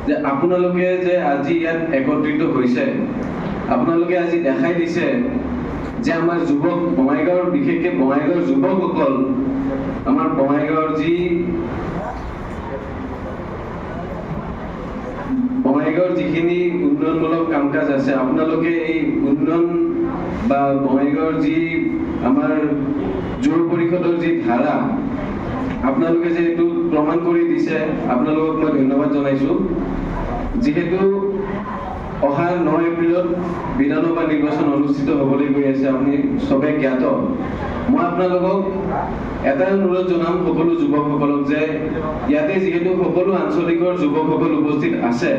যে আপোনালোকে যে আজি ইয়াত একত্ৰিত হৈছে, আপোনালোকে আজি দেখাই দিছে যে আমাৰ যুৱক বঙাইগাঁৱৰ, বিশেষকৈ বঙাইগাঁৱৰ যুৱকসকল, আমাৰ বঙাইগাঁৱৰ যিখিনি উন্নয়নমূলক কাম কাজ আছে, আপোনালোকে এই উন্নয়ন বা বঙাইগাঁৱৰ যি আমাৰ যুৱ পৰিষদৰ যি ধাৰা, আপোনালোকে যে এইটো প্ৰমাণ কৰি দিছে, আপোনালোকক মই ধন্যবাদ জনাইছো। যিহেতু অহা 9 এপ্ৰিলত বিধানসভা নিৰ্বাচন অনুষ্ঠিত হ'বলৈ গৈ আছে, আপুনি চবে জ্ঞাত। মই আপোনালোকক এটাই অনুৰোধ জনাম সকলো যুৱকসকলক যে ইয়াতে যিহেতু সকলো আঞ্চলিকৰ যুৱকসকল উপস্থিত আছে,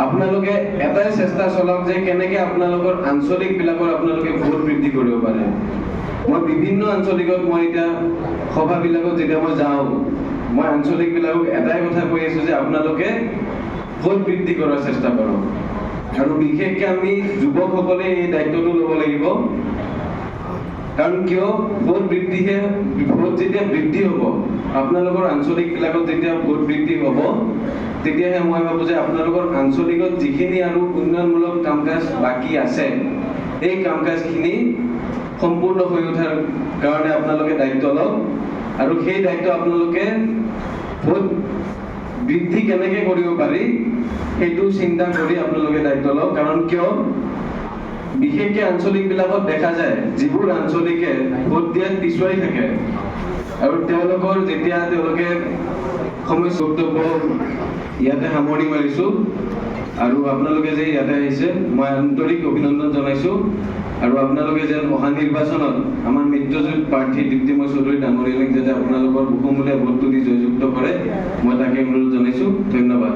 আপোনালোকে এটাই চেষ্টা চলাওক যে কেনেকৈ আপোনালোকৰ আঞ্চলিকবিলাকৰ আপোনালোকে ভোট বৃদ্ধি কৰিব পাৰে। মই বিভিন্ন আঞ্চলিকত, মই এতিয়া সভাবিলাকত যেতিয়া মই যাওঁ, মই আঞ্চলিকবিলাকক এটাই কথা কৈ আছো যে আপোনালোকে ভোট বৃদ্ধি কৰাৰ চেষ্টা কৰক। আৰু বিশেষকৈ আমি যুৱকসকলে এই দায়িত্বটো ল'ব লাগিব। কাৰণ কিয়, ভোট যেতিয়া বৃদ্ধি হ'ব, আপোনালোকৰ আঞ্চলিকবিলাকত যেতিয়া ভোট বৃদ্ধি হ'ব, তেতিয়াহে মই ভাবোঁ যে আপোনালোকৰ আঞ্চলিকত যিখিনি আৰু উন্নয়নমূলক কাম কাজ বাকী আছে, এই কাম কাজখিনি সম্পূৰ্ণ হৈ উঠাৰ কাৰণে আপোনালোকে দায়িত্ব লওক। আৰু সেই দায়িত্ব আপোনালোকে ভোট বৃদ্ধি কেনেকৈ কৰিব পাৰি সেইটো চিন্তা কৰি আপোনালোকে দায়িত্ব লওক। কাৰণ কিয়, বিশেষকৈ আঞ্চলিকবিলাকত দেখা যায় যিবোৰ আঞ্চলিকে ভোট দিয়াত পিছুৱাই থাকে, আৰু তেওঁলোকৰ যেতিয়া তেওঁলোকে সমস্যা বক্তব্য ইয়াতে সামৰণি মাৰিছো। আৰু আপোনালোকে যে ইয়াতে আহিছে, মই আন্তৰিক অভিনন্দন জনাইছো। আৰু আপোনালোকে যেন অহা নিৰ্বাচনত আমাৰ মিত্ৰজোঁট প্ৰাৰ্থী দীপ্তিময় চৌধুৰী ডাঙৰীয়াক যাতে আপোনালোকৰ বহুমূলীয়া ভোটটো দি জয়যুক্ত কৰে, মই তাকে অনুৰোধ জনাইছো। ধন্যবাদ।